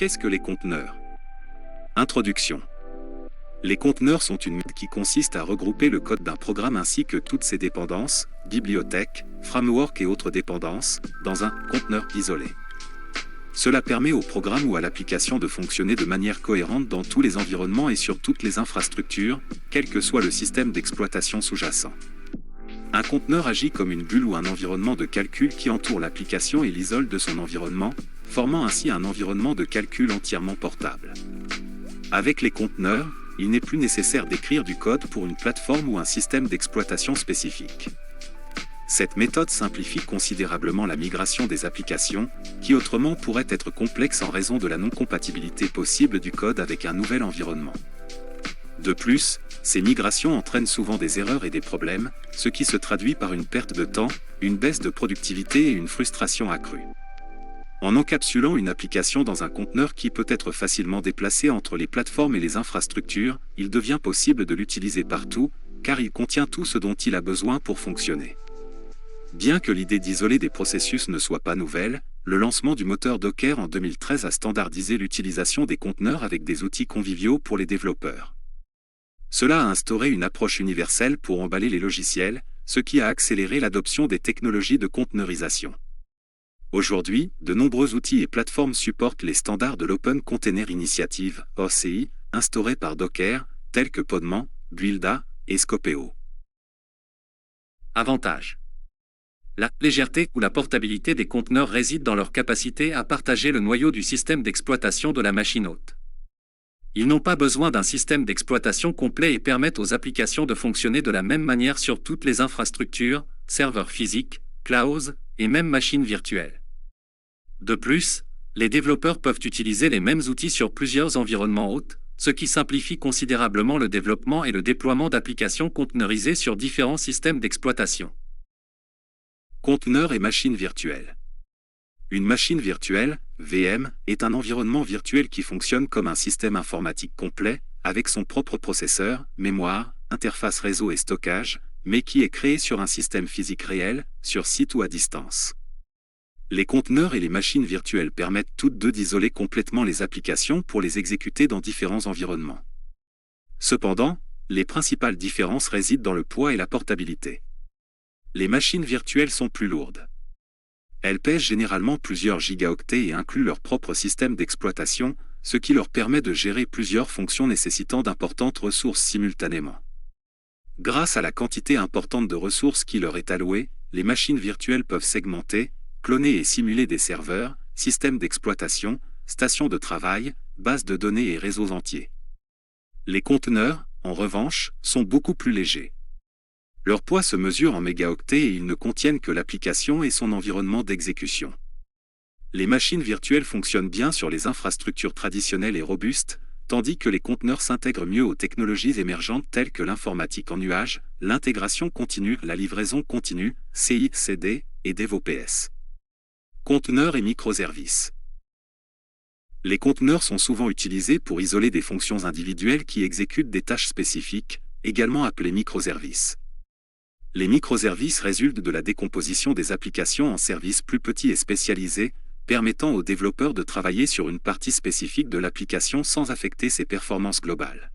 Qu'est-ce que les conteneurs? Introduction. Les conteneurs sont une méthode qui consiste à regrouper le code d'un programme ainsi que toutes ses dépendances, bibliothèques, frameworks et autres dépendances, dans un conteneur isolé. Cela permet au programme ou à l'application de fonctionner de manière cohérente dans tous les environnements et sur toutes les infrastructures, quel que soit le système d'exploitation sous-jacent. Un conteneur agit comme une bulle ou un environnement de calcul qui entoure l'application et l'isole de son environnement, formant ainsi un environnement de calcul entièrement portable. Avec les conteneurs, il n'est plus nécessaire d'écrire du code pour une plateforme ou un système d'exploitation spécifique. Cette méthode simplifie considérablement la migration des applications, qui autrement pourrait être complexe en raison de la non-compatibilité possible du code avec un nouvel environnement. De plus, ces migrations entraînent souvent des erreurs et des problèmes, ce qui se traduit par une perte de temps, une baisse de productivité et une frustration accrue. En encapsulant une application dans un conteneur qui peut être facilement déplacé entre les plateformes et les infrastructures, il devient possible de l'utiliser partout, car il contient tout ce dont il a besoin pour fonctionner. Bien que l'idée d'isoler des processus ne soit pas nouvelle, le lancement du moteur Docker en 2013 a standardisé l'utilisation des conteneurs avec des outils conviviaux pour les développeurs. Cela a instauré une approche universelle pour emballer les logiciels, ce qui a accéléré l'adoption des technologies de conteneurisation. Aujourd'hui, de nombreux outils et plateformes supportent les standards de l'Open Container Initiative, OCI, instaurés par Docker, tels que Podman, Buildah et Skopeo. Avantages. La légèreté ou la portabilité des conteneurs réside dans leur capacité à partager le noyau du système d'exploitation de la machine hôte. Ils n'ont pas besoin d'un système d'exploitation complet et permettent aux applications de fonctionner de la même manière sur toutes les infrastructures, serveurs physiques, clouds et même machines virtuelles. De plus, les développeurs peuvent utiliser les mêmes outils sur plusieurs environnements hôtes, ce qui simplifie considérablement le développement et le déploiement d'applications conteneurisées sur différents systèmes d'exploitation. Conteneurs et machines virtuelles. Une machine virtuelle, VM, est un environnement virtuel qui fonctionne comme un système informatique complet, avec son propre processeur, mémoire, interface réseau et stockage, mais qui est créé sur un système physique réel, sur site ou à distance. Les conteneurs et les machines virtuelles permettent toutes deux d'isoler complètement les applications pour les exécuter dans différents environnements. Cependant, les principales différences résident dans le poids et la portabilité. Les machines virtuelles sont plus lourdes. Elles pèsent généralement plusieurs gigaoctets et incluent leur propre système d'exploitation, ce qui leur permet de gérer plusieurs fonctions nécessitant d'importantes ressources simultanément. Grâce à la quantité importante de ressources qui leur est allouée, les machines virtuelles peuvent segmenter, cloner et simuler des serveurs, systèmes d'exploitation, stations de travail, bases de données et réseaux entiers. Les conteneurs, en revanche, sont beaucoup plus légers. Leur poids se mesure en mégaoctets et ils ne contiennent que l'application et son environnement d'exécution. Les machines virtuelles fonctionnent bien sur les infrastructures traditionnelles et robustes, tandis que les conteneurs s'intègrent mieux aux technologies émergentes telles que l'informatique en nuage, l'intégration continue, la livraison continue, CI/CD et DevOps. Conteneurs et microservices. Les conteneurs sont souvent utilisés pour isoler des fonctions individuelles qui exécutent des tâches spécifiques, également appelées microservices. Les microservices résultent de la décomposition des applications en services plus petits et spécialisés, permettant aux développeurs de travailler sur une partie spécifique de l'application sans affecter ses performances globales.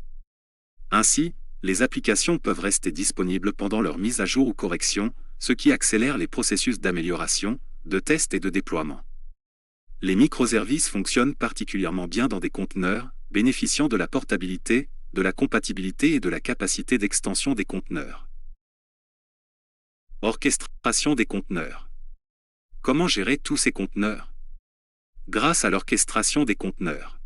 Ainsi, les applications peuvent rester disponibles pendant leur mise à jour ou correction, ce qui accélère les processus d'amélioration, de test et de déploiement. Les microservices fonctionnent particulièrement bien dans des conteneurs, bénéficiant de la portabilité, de la compatibilité et de la capacité d'extension des conteneurs. Orchestration des conteneurs. Comment gérer tous ces conteneurs? Grâce à l'orchestration des conteneurs.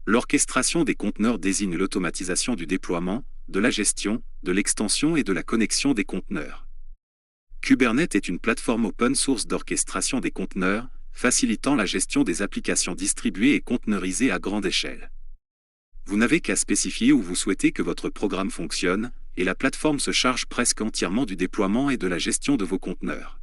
L'orchestration des conteneurs désigne l'automatisation du déploiement, de la gestion, de l'extension et de la connexion des conteneurs. Kubernetes est une plateforme open source d'orchestration des conteneurs, facilitant la gestion des applications distribuées et conteneurisées à grande échelle. Vous n'avez qu'à spécifier où vous souhaitez que votre programme fonctionne, et la plateforme se charge presque entièrement du déploiement et de la gestion de vos conteneurs.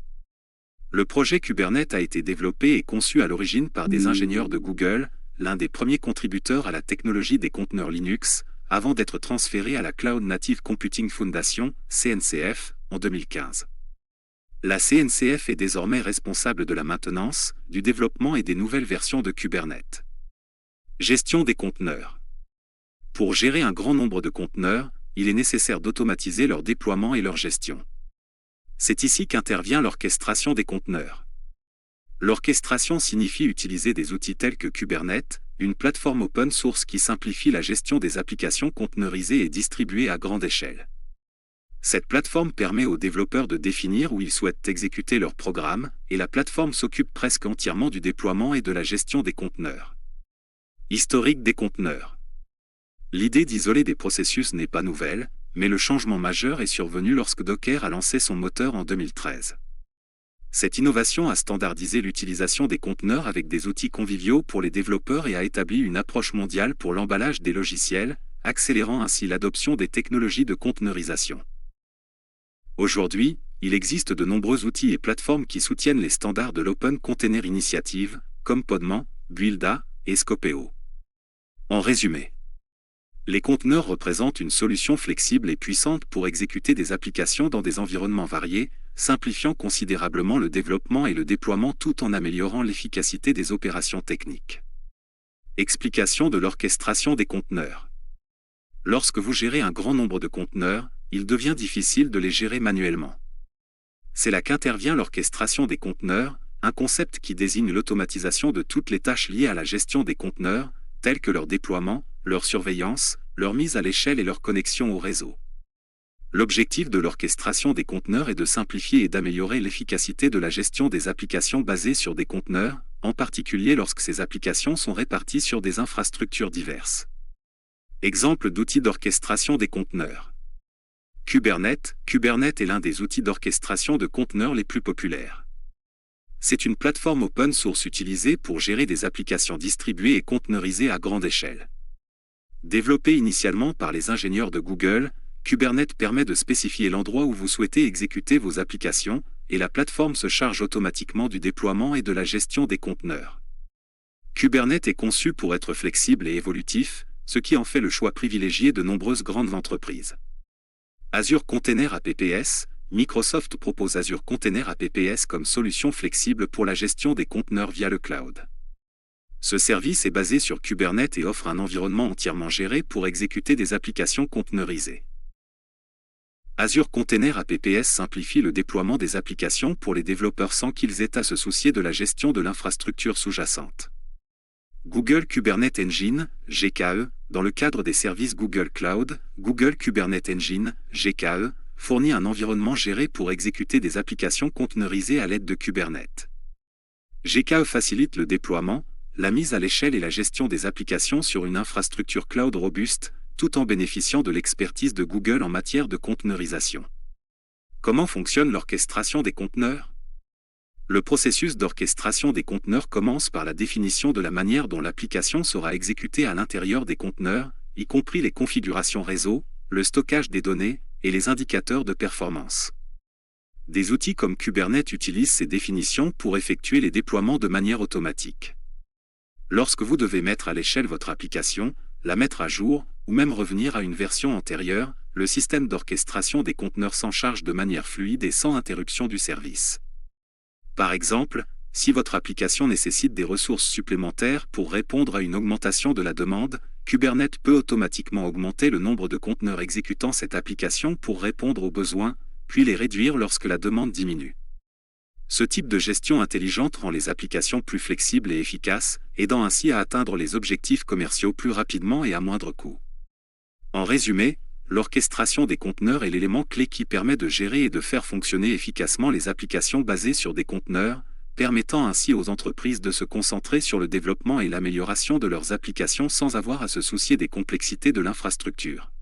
Le projet Kubernetes a été développé et conçu à l'origine par des ingénieurs de Google, l'un des premiers contributeurs à la technologie des conteneurs Linux, avant d'être transféré à la Cloud Native Computing Foundation, CNCF, en 2015. La CNCF est désormais responsable de la maintenance, du développement et des nouvelles versions de Kubernetes. Gestion des conteneurs. Pour gérer un grand nombre de conteneurs, il est nécessaire d'automatiser leur déploiement et leur gestion. C'est ici qu'intervient l'orchestration des conteneurs. L'orchestration signifie utiliser des outils tels que Kubernetes, une plateforme open source qui simplifie la gestion des applications conteneurisées et distribuées à grande échelle. Cette plateforme permet aux développeurs de définir où ils souhaitent exécuter leur programme, et la plateforme s'occupe presque entièrement du déploiement et de la gestion des conteneurs. Historique des conteneurs. L'idée d'isoler des processus n'est pas nouvelle, mais le changement majeur est survenu lorsque Docker a lancé son moteur en 2013. Cette innovation a standardisé l'utilisation des conteneurs avec des outils conviviaux pour les développeurs et a établi une approche mondiale pour l'emballage des logiciels, accélérant ainsi l'adoption des technologies de conteneurisation. Aujourd'hui, il existe de nombreux outils et plateformes qui soutiennent les standards de l'Open Container Initiative, comme Podman, Buildah et Scopeo. En résumé, les conteneurs représentent une solution flexible et puissante pour exécuter des applications dans des environnements variés, simplifiant considérablement le développement et le déploiement tout en améliorant l'efficacité des opérations techniques. Explication de l'orchestration des conteneurs. Lorsque vous gérez un grand nombre de conteneurs, il devient difficile de les gérer manuellement. C'est là qu'intervient l'orchestration des conteneurs, un concept qui désigne l'automatisation de toutes les tâches liées à la gestion des conteneurs, telles que leur déploiement, leur surveillance, leur mise à l'échelle et leur connexion au réseau. L'objectif de l'orchestration des conteneurs est de simplifier et d'améliorer l'efficacité de la gestion des applications basées sur des conteneurs, en particulier lorsque ces applications sont réparties sur des infrastructures diverses. Exemple d'outils d'orchestration des conteneurs. Kubernetes. Kubernetes est l'un des outils d'orchestration de conteneurs les plus populaires. C'est une plateforme open source utilisée pour gérer des applications distribuées et conteneurisées à grande échelle. Développé initialement par les ingénieurs de Google, Kubernetes permet de spécifier l'endroit où vous souhaitez exécuter vos applications, et la plateforme se charge automatiquement du déploiement et de la gestion des conteneurs. Kubernetes est conçu pour être flexible et évolutif, ce qui en fait le choix privilégié de nombreuses grandes entreprises. Azure Container APPS. Microsoft propose Azure Container APPS comme solution flexible pour la gestion des conteneurs via le cloud. Ce service est basé sur Kubernetes et offre un environnement entièrement géré pour exécuter des applications conteneurisées. Azure Container APPS simplifie le déploiement des applications pour les développeurs sans qu'ils aient à se soucier de la gestion de l'infrastructure sous-jacente. Google Kubernetes Engine, GKE, dans le cadre des services Google Cloud, Google Kubernetes Engine, GKE, fournit un environnement géré pour exécuter des applications conteneurisées à l'aide de Kubernetes. GKE facilite le déploiement, la mise à l'échelle et la gestion des applications sur une infrastructure cloud robuste, tout en bénéficiant de l'expertise de Google en matière de conteneurisation. Comment fonctionne l'orchestration des conteneurs ? Le processus d'orchestration des conteneurs commence par la définition de la manière dont l'application sera exécutée à l'intérieur des conteneurs, y compris les configurations réseau, le stockage des données, et les indicateurs de performance. Des outils comme Kubernetes utilisent ces définitions pour effectuer les déploiements de manière automatique. Lorsque vous devez mettre à l'échelle votre application, la mettre à jour, ou même revenir à une version antérieure, le système d'orchestration des conteneurs s'en charge de manière fluide et sans interruption du service. Par exemple, si votre application nécessite des ressources supplémentaires pour répondre à une augmentation de la demande, Kubernetes peut automatiquement augmenter le nombre de conteneurs exécutant cette application pour répondre aux besoins, puis les réduire lorsque la demande diminue. Ce type de gestion intelligente rend les applications plus flexibles et efficaces, aidant ainsi à atteindre les objectifs commerciaux plus rapidement et à moindre coût. En résumé, l'orchestration des conteneurs est l'élément clé qui permet de gérer et de faire fonctionner efficacement les applications basées sur des conteneurs, permettant ainsi aux entreprises de se concentrer sur le développement et l'amélioration de leurs applications sans avoir à se soucier des complexités de l'infrastructure.